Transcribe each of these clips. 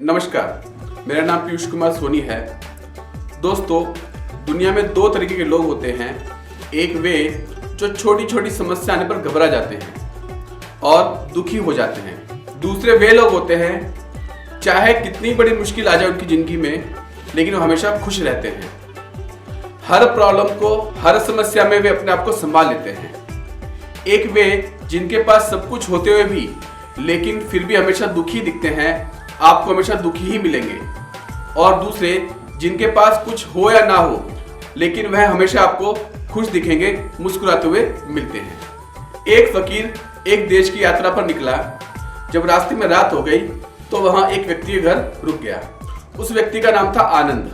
नमस्कार, मेरा नाम पीयूष कुमार सोनी है। दोस्तों, दुनिया में दो तरीके के लोग होते हैं। एक वे जो छोटी छोटी समस्या आने पर घबरा जाते हैं और दुखी हो जाते हैं। दूसरे वे लोग होते हैं चाहे कितनी बड़ी मुश्किल आ जाए उनकी जिंदगी में, लेकिन वो हमेशा खुश रहते हैं। हर प्रॉब्लम को, हर समस्या में वे अपने आप को संभाल लेते हैं। एक वे जिनके पास सब कुछ होते हुए भी लेकिन फिर भी हमेशा दुखी दिखते हैं, आपको हमेशा दुखी ही मिलेंगे। और दूसरे जिनके पास कुछ हो या ना हो लेकिन वह हमेशा आपको खुश दिखेंगे, मुस्कुराते हुए मिलते हैं। एक फकीर एक देश की यात्रा पर निकला। जब रास्ते में रात हो गई तो वहां एक व्यक्ति के घर रुक गया। उस व्यक्ति का नाम था आनंद।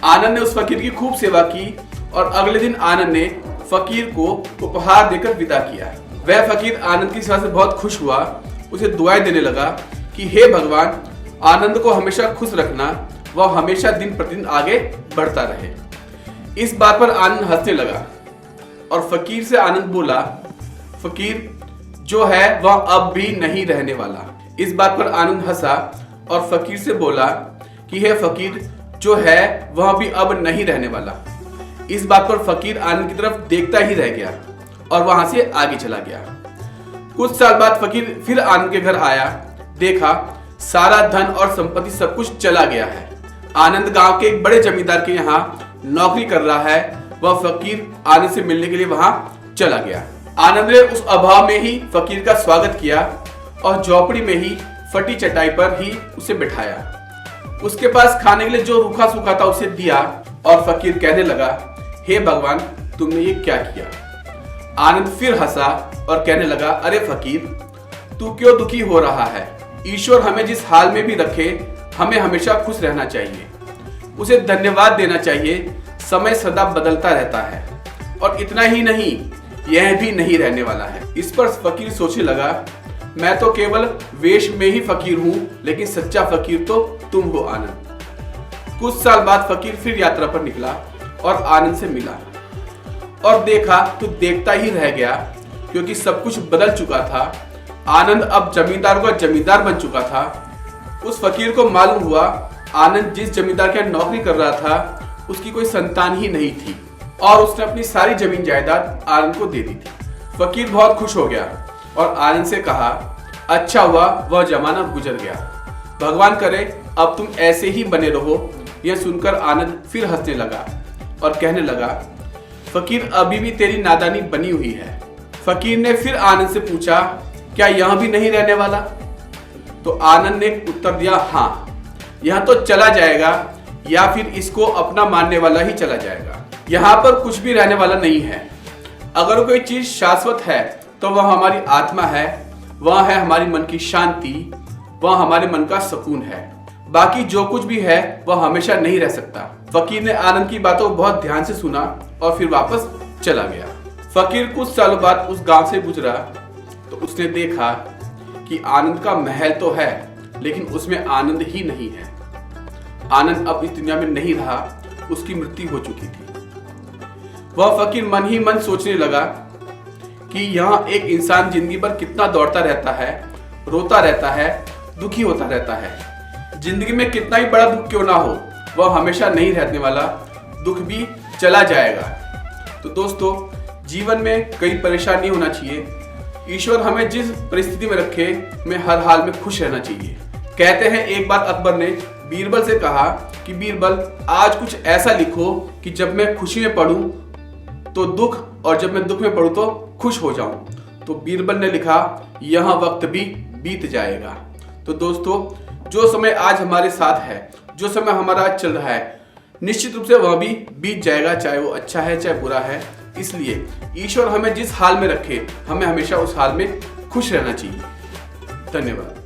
आनंद ने उस फकीर की खूब सेवा की और अगले दिन आनंद ने फकीर को उपहार देकर विदा किया। वह फकीर आनंद की सेवा से बहुत खुश हुआ, उसे दुआएं देने लगा कि हे भगवान, आनंद को हमेशा खुश रखना, वह हमेशा दिन प्रतिदिन आगे बढ़ता रहे। इस बात पर आनंद हंसने लगा और फकीर से आनंद बोला, फकीर जो है वह अब भी नहीं रहने वाला। इस बात पर आनंद हंसा और फकीर से बोला कि हे फकीर जो है वह भी अब नहीं रहने वाला। इस बात पर फकीर आनंद की तरफ देखता ही रह गया और वहां से आगे चला गया। कुछ साल बाद फकीर फिर आनंद के घर आया। देखा सारा धन और संपत्ति सब कुछ चला गया है। आनंद गांव के एक बड़े जमींदार के यहाँ नौकरी कर रहा है। वह फकीर आनंद से मिलने के लिए वहां चला गया। आनंद ने उस अभाव में ही फकीर का स्वागत किया और झोपड़ी में ही फटी चटाई पर ही उसे बिठाया। उसके पास खाने के लिए जो रूखा सूखा था उसे दिया और फकीर कहने लगा, हे भगवान, तुमने ये क्या किया? आनंद फिर हंसा और कहने लगा, अरे फकीर, तू क्यों दुखी हो रहा है? ईश्वर हमें जिस हाल में भी रखे, हमें हमेशा खुश रहना चाहिए, उसे धन्यवाद देना चाहिए। समय सदा बदलता रहता है और इतना ही नहीं, यह भी नहीं रहने वाला है। इस पर फकीर सोचने लगा, मैं तो केवल वेश में ही फकीर हूं, लेकिन सच्चा फकीर तो तुम हो आनंद। कुछ साल बाद फकीर फिर यात्रा पर निकला और आनंद से मिला और देखा तो देखता ही रह गया, क्योंकि सब कुछ बदल चुका था। आनंद अब जमींदार का जमींदार बन चुका था। उस फकीर को मालूम हुआ आनंद जिस जमींदार के यहाँ नौकरी कर रहा था उसकी कोई संतान ही नहीं थी और उसने अपनी सारी जमीन जायदाद आनंद को दे दी थी। फकीर बहुत खुश हो गया और आनंद से कहा, अच्छा हुआ वह जमाना गुजर गया, भगवान करे अब तुम ऐसे ही बने रहो। यह सुनकर आनंद फिर हंसने लगा और कहने लगा, फकीर अभी भी तेरी नादानी बनी हुई है। फकीर ने फिर आनंद से पूछा, क्या यहां भी नहीं रहने वाला? तो आनंद ने उत्तर दिया, हाँ, यह तो चला जाएगा या फिर इसको अपना मानने वाला ही चला जाएगा। यहाँ पर कुछ भी रहने वाला नहीं है। अगर कोई चीज शाश्वत है तो वह हमारी आत्मा है, वह है हमारी मन की शांति, वह हमारे मन का सुकून है। बाकी जो कुछ भी है वह हमेशा नहीं रह सकता। फकीर ने आनंद की बातों को बहुत ध्यान से सुना और फिर वापस चला गया। फकीर कुछ सालों बाद उस गांव से गुजरा तो उसने देखा कि आनंद का महल तो है लेकिन उसमें आनंद ही नहीं है। आनंद अब इस दुनिया में नहीं रहा, उसकी मृत्यु हो चुकी थी। वह फकीर मन ही मन सोचने लगा कि यहाँ एक इंसान जिंदगी भर कितना दौड़ता रहता है, रोता रहता है, दुखी होता रहता है। जिंदगी में कितना ही बड़ा दुख क्यों ना हो, वह हमेशा नहीं रहने वाला, दुख भी चला जाएगा। तो दोस्तों, जीवन में कई परेशानी होना चाहिए। ईश्वर हमें जिस परिस्थिति में रखे, हमें हर हाल में खुश रहना चाहिए। कहते हैं एक बार अकबर ने बीरबल से कहा कि बीरबल, आज कुछ ऐसा लिखो कि जब मैं खुशी में पढ़ूं तो दुख और जब मैं दुख में पढ़ूं तो खुश हो जाऊं। तो बीरबल ने लिखा, यह वक्त भी बीत जाएगा। तो दोस्तों, जो समय आज हमारे साथ है, जो समय हमारा आज चल रहा है, निश्चित रूप से वह भी बीत जाएगा, चाहे वो अच्छा है चाहे बुरा है। इसलिए ईश्वर हमें जिस हाल में रखे, हमें हमेशा उस हाल में खुश रहना चाहिए। धन्यवाद।